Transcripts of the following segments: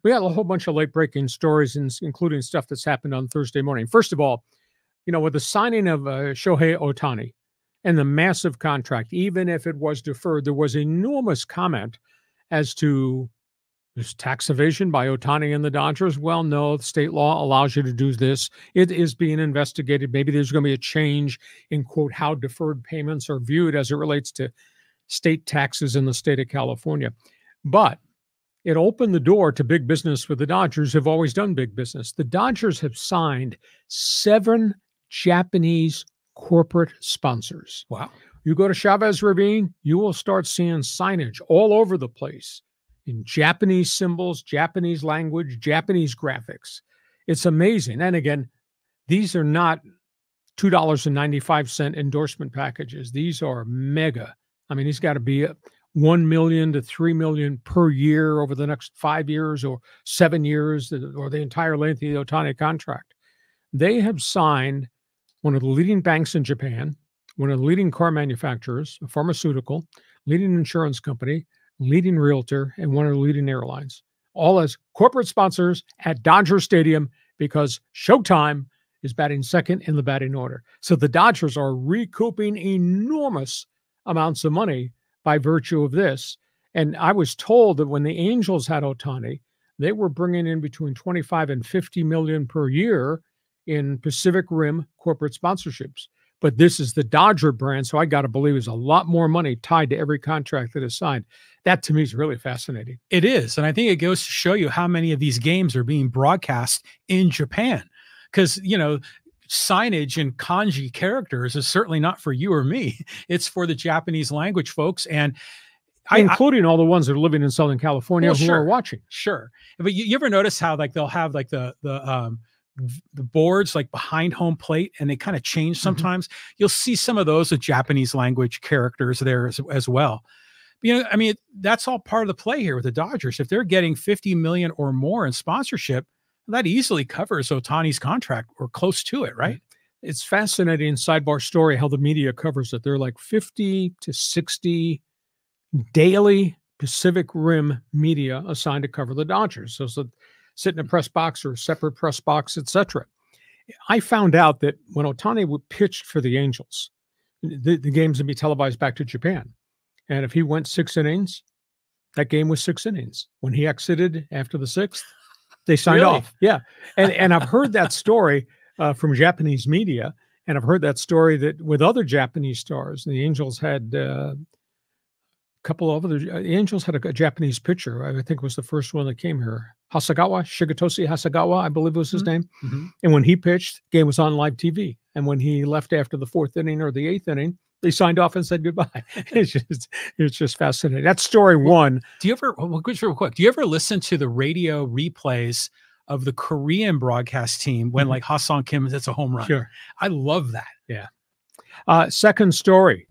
We had a whole bunch of late-breaking stories, including stuff that's happened on Thursday morning. First of all, with the signing of Shohei Ohtani and the massive contract, even if it was deferred, there was enormous comment as to this tax evasion by Ohtani and the Dodgers. Well, no, the state law allows you to do this. It is being investigated. Maybe there's going to be a change in, quote, how deferred payments are viewed as it relates to state taxes in the state of California. But it opened the door to big business with the Dodgers, who've always done big business. The Dodgers have signed 7 Japanese corporate sponsors. Wow. You go to Chavez Ravine, you will start seeing signage all over the place in Japanese symbols, Japanese language, Japanese graphics. It's amazing. And again, these are not $2.95 endorsement packages. These are mega. I mean, he's got to be $1 million to $3 million per year over the next 5 years or 7 years or the entire length of the Ohtani contract. They have signed one of the leading banks in Japan, one of the leading car manufacturers, a pharmaceutical, leading insurance company, leading realtor, and one of the leading airlines, all as corporate sponsors at Dodger Stadium because Showtime is batting second in the batting order. So the Dodgers are recouping enormous amounts of money by virtue of this. And I was told that when the Angels had Ohtani, they were bringing in between 25 and 50 million per year in Pacific Rim corporate sponsorships. But this is the Dodger brand, so I got to believe there's a lot more money tied to every contract that is signed. That, to me, is really fascinating. It is, and I think it goes to show you how many of these games are being broadcast in Japan. Because, signage and kanji characters is certainly not for you or me. It's for the Japanese language folks, and including all the ones that are living in Southern California who are watching. Sure, but you ever notice how they'll have the boards behind home plate and they kind of change sometimes? Mm-hmm. You'll see some of those with Japanese language characters there as well. That's all part of the play here with the Dodgers. If they're getting 50 million or more in sponsorship, that easily covers Ohtani's contract or close to it, right? It's fascinating sidebar story how the media covers it. They're like 50 to 60 daily Pacific Rim media assigned to cover the Dodgers. So sit in a press box or a separate press box, etc. I found out that when Ohtani pitched for the Angels, the games would be televised back to Japan. And if he went 6 innings, that game was 6 innings. When he exited after the 6th, they signed off. Yeah. And I've heard that story from Japanese media, and I've heard that story that with other Japanese stars, the Angels had a couple of other, the Angels had a Japanese pitcher. I think it was the first one that came here. Shigetoshi Hasagawa, I believe was his name. Mm-hmm. And when he pitched, the game was on live TV. And when he left after the 4th inning or the 8th inning, they signed off and said goodbye. It's just fascinating. That's story one. Do you ever, real quick, do you ever listen to the radio replays of the Korean broadcast team when Ha-Seong Kim hits a home run? Sure. I love that. Yeah. Second story.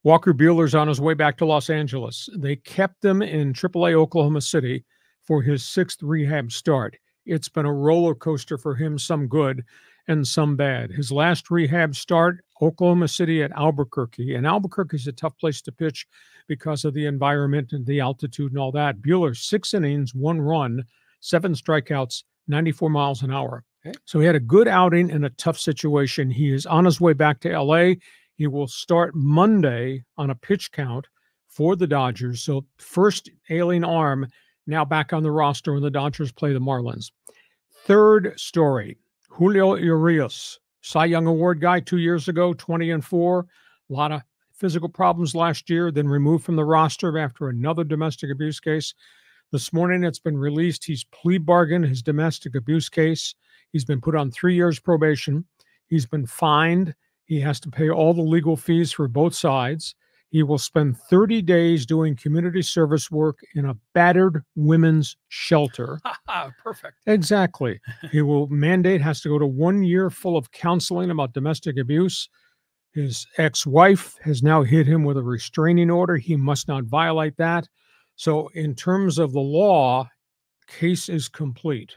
Walker Buehler's on his way back to Los Angeles. They kept him in AAA Oklahoma City for his 6th rehab start. It's been a roller coaster for him, some good and some bad. His last rehab start, Oklahoma City at Albuquerque. And Albuquerque is a tough place to pitch because of the environment and the altitude and all that. Buehler, 6 innings, 1 run, 7 strikeouts, 94 miles an hour. Okay. So he had a good outing in a tough situation. He is on his way back to L.A. He will start Monday on a pitch count for the Dodgers. So first ailing arm, now back on the roster when the Dodgers play the Marlins. Third story, Julio Urias, Cy Young Award guy 2 years ago, 20-4. A lot of physical problems last year, then removed from the roster after another domestic abuse case. This morning it's been released. He's plea bargained his domestic abuse case. He's been put on 3 years probation. He's been fined. He has to pay all the legal fees for both sides. He will spend 30 days doing community service work in a battered women's shelter. Perfect. Exactly. He will has to go to 1 year full of counseling about domestic abuse. His ex-wife has now hit him with a restraining order. He must not violate that. So in terms of the law, case is complete.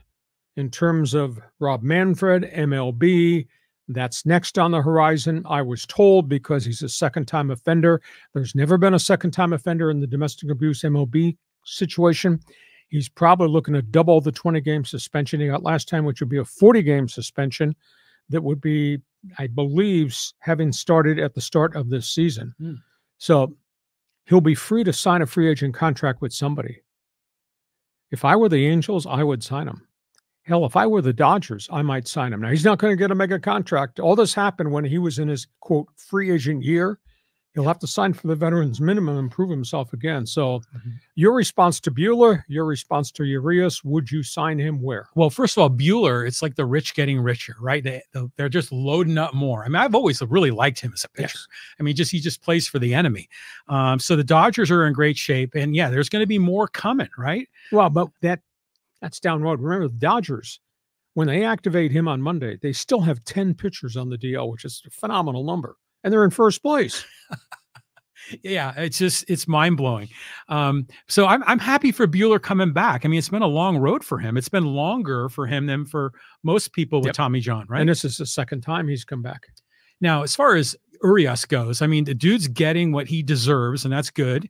In terms of Rob Manfred, MLB, that's next on the horizon. I was told because he's a second-time offender. There's never been a second-time offender in the domestic abuse MLB situation. He's probably looking to double the 20-game suspension he got last time, which would be a 40-game suspension that would be, I believe, having started at the start of this season. So he'll be free to sign a free agent contract with somebody. If I were the Angels, I would sign him. Hell, if I were the Dodgers, I might sign him. Now, he's not going to get a mega contract. All this happened when he was in his, quote, free agent year. He'll have to sign for the veterans minimum and prove himself again. So your response to Buehler, your response to Urias, would you sign him where? Well, first of all, Buehler, it's like the rich getting richer, right? They're just loading up more. I mean, I've always really liked him as a pitcher. Yes. I mean, he just plays for the enemy. So the Dodgers are in great shape. And yeah, there's going to be more coming, right? Well, but that's down road. Remember, the Dodgers, when they activate him on Monday, they still have 10 pitchers on the DL, which is a phenomenal number. And they're in first place. Yeah, it's mind blowing. So I'm happy for Buehler coming back. I mean, it's been a long road for him. It's been longer for him than for most people with Tommy John, right? And this is the second time he's come back. Now, as far as Urias goes, I mean, the dude's getting what he deserves, and that's good.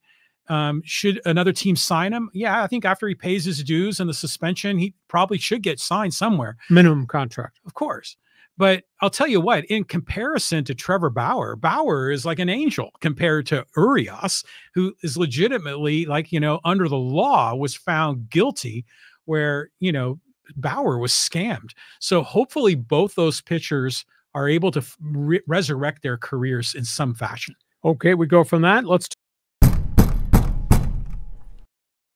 Should another team sign him? Yeah, I think after he pays his dues and the suspension, he probably should get signed somewhere. Minimum contract. Of course. But I'll tell you what, in comparison to Trevor Bauer, Bauer is like an angel compared to Urias, who is legitimately, like, under the law was found guilty, where, Bauer was scammed. So hopefully both those pitchers are able to resurrect their careers in some fashion. Okay, we go from that. Let's